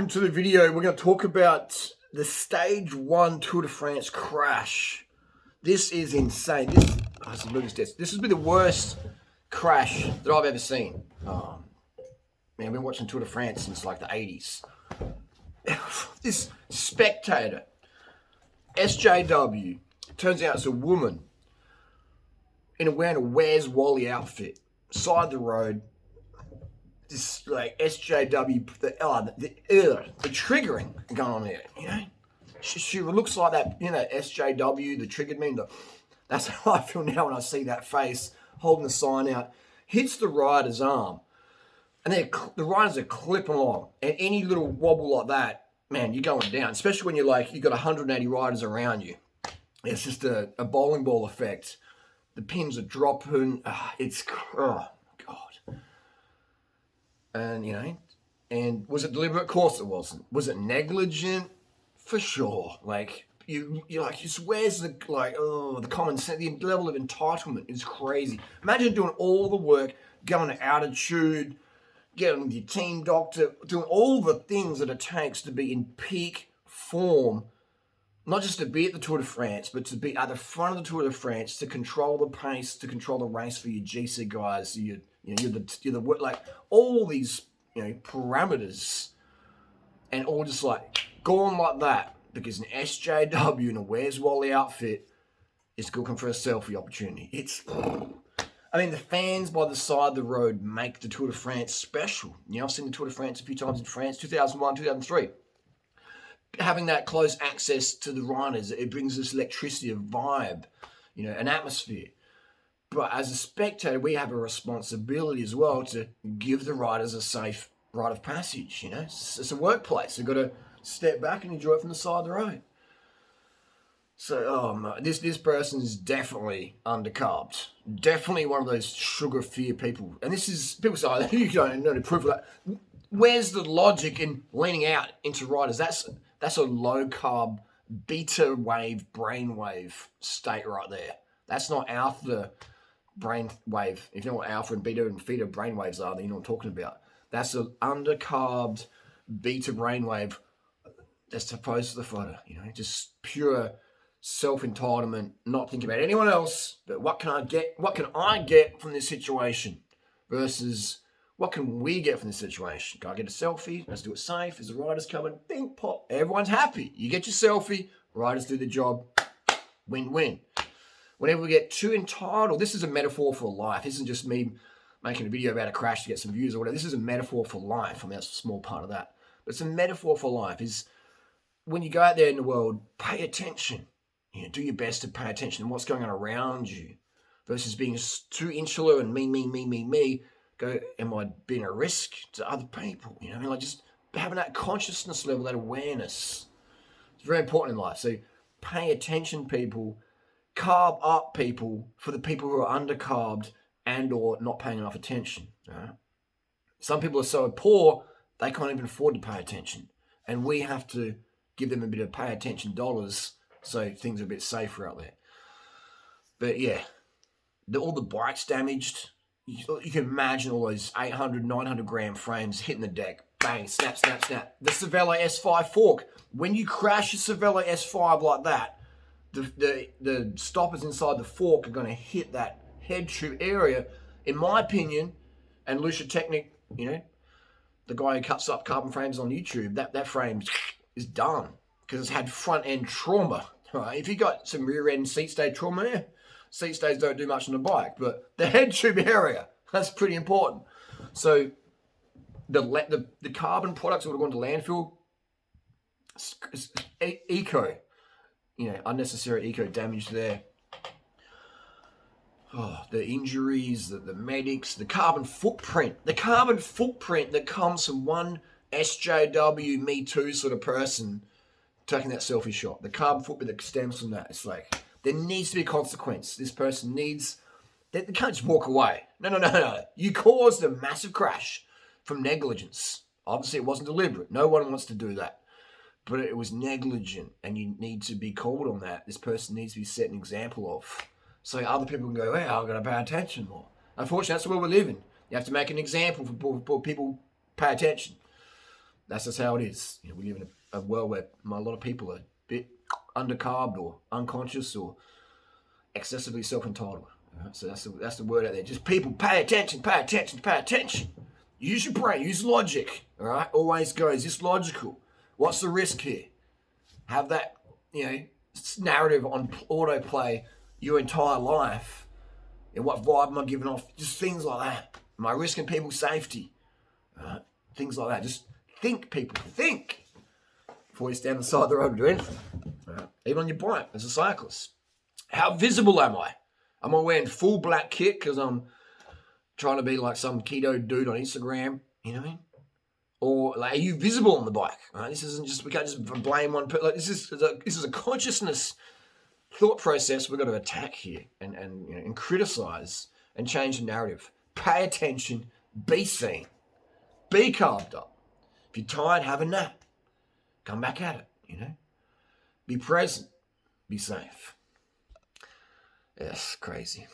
To the video, we're going to talk about the stage 1 Tour de France crash. This is insane. This has been the worst crash that I've ever seen. Man, I've been watching Tour de France since like the 80s. This spectator, SJW, turns out it's a woman wearing a Where's Wally outfit, side the road. This like SJW, the triggering going on there, you know. She looks like that, you know, SJW, the triggered me. That's how I feel now when I see that face holding the sign out. Hits the rider's arm, and the riders are clipping along. And any little wobble like that, man, you're going down. Especially when you've got 180 riders around you. It's just a bowling ball effect. The pins are dropping. Oh God. And was it deliberate? Of course it wasn't. Was it negligent? For sure. Like you just where's the common sense? The level of entitlement is crazy. Imagine doing all the work, going to altitude, getting with your team doctor, doing all the things that it takes to be in peak form, not just to be at the Tour de France, but to be at the front of the Tour de France, to control the pace, to control the race for your GC guys, all these, parameters, and all just like gone like that because an SJW in a Where's Wally outfit is looking for a selfie opportunity. The fans by the side of the road make the Tour de France special. I've seen the Tour de France a few times in France, 2001, 2003. Having that close access to the riders, it brings this electricity, a vibe, an atmosphere. But as a spectator, we have a responsibility as well to give the riders a safe rite of passage. It's a workplace. We've got to step back and enjoy it from the side of the road. So, this person is definitely undercarbed. Definitely one of those sugar fear people. And this is, people say, you don't know the proof of that. Where's the logic in leaning out into riders? That's a low carb, beta wave, brainwave state right there. That's not alpha brainwave. If you know what alpha and beta and theta brainwaves are, then you know what I'm talking about. That's an undercarbed beta brainwave that's opposed to the fodder. Just pure self-entitlement, not thinking about anyone else, but what can I get from this situation versus what can we get from this situation? Can I get a selfie? Let's do it safe. As the riders coming, bing, pop. Everyone's happy. You get your selfie. Riders do the job. Win-win. Whenever we get too entitled, this is a metaphor for life. This isn't just me making a video about a crash to get some views or whatever. This is a metaphor for life. That's a small part of that. But it's a metaphor for life. Is when you go out there in the world, pay attention. Do your best to pay attention to what's going on around you versus being too insular and me. Go, am I being a risk to other people? Just having that consciousness level, that awareness. It's very important in life. So pay attention, people. Carb up, people, for the people who are undercarbed and or not paying enough attention. Some people are so poor, they can't even afford to pay attention. And we have to give them a bit of pay attention dollars so things are a bit safer out there. But yeah, all the bikes damaged. You can imagine all those 800, 900 gram frames hitting the deck. Bang, snap, snap, snap. The Cervelo S5 fork. When you crash a Cervelo S5 like that, the stoppers inside the fork are going to hit that head tube area. In my opinion, and Lucia Technic, the guy who cuts up carbon frames on YouTube, that frame is done because it's had front end trauma. Right? If you got some rear end seat stay trauma, seat stays don't do much on the bike, but the head tube area, that's pretty important. So the carbon products that would have gone to landfill, eco, unnecessary eco damage there. The injuries, the medics, the carbon footprint that comes from one SJW, me too sort of person taking that selfie shot. The carbon footprint that stems from that. It's like, there needs to be a consequence. This person they can't just walk away. No. You caused a massive crash from negligence. Obviously, it wasn't deliberate. No one wants to do that. But it was negligent, and you need to be called on that. This person needs to be set an example of. So other people can go, wow, I've got to pay attention more. Unfortunately, that's the world we live in. You have to make an example for people pay attention. That's just how it is. You know, we live in a world where a lot of people are a bit undercarbed or unconscious or excessively self-entitled. Right? So that's the word out there. Just people, pay attention, pay attention, pay attention. Use your brain, use logic. All right, always go. Is this logical? What's the risk here? Have that, narrative on autoplay your entire life. And what vibe am I giving off? Just things like that. Am I risking people's safety? Right? Things like that. Just think, people. Think before you stand on the side of the road and do anything. Right? Even on your bike as a cyclist. How visible am I? Am I wearing full black kit because I'm trying to be like some keto dude on Instagram? You know what I mean? Or like, are you visible on the bike? Right? This isn't just, we can't just blame one person. Like, this is a consciousness thought process we've got to attack here and criticize and change the narrative. Pay attention, be seen, be carved up. If you're tired, have a nap. Come back at it, Be present, be safe. Yes, crazy.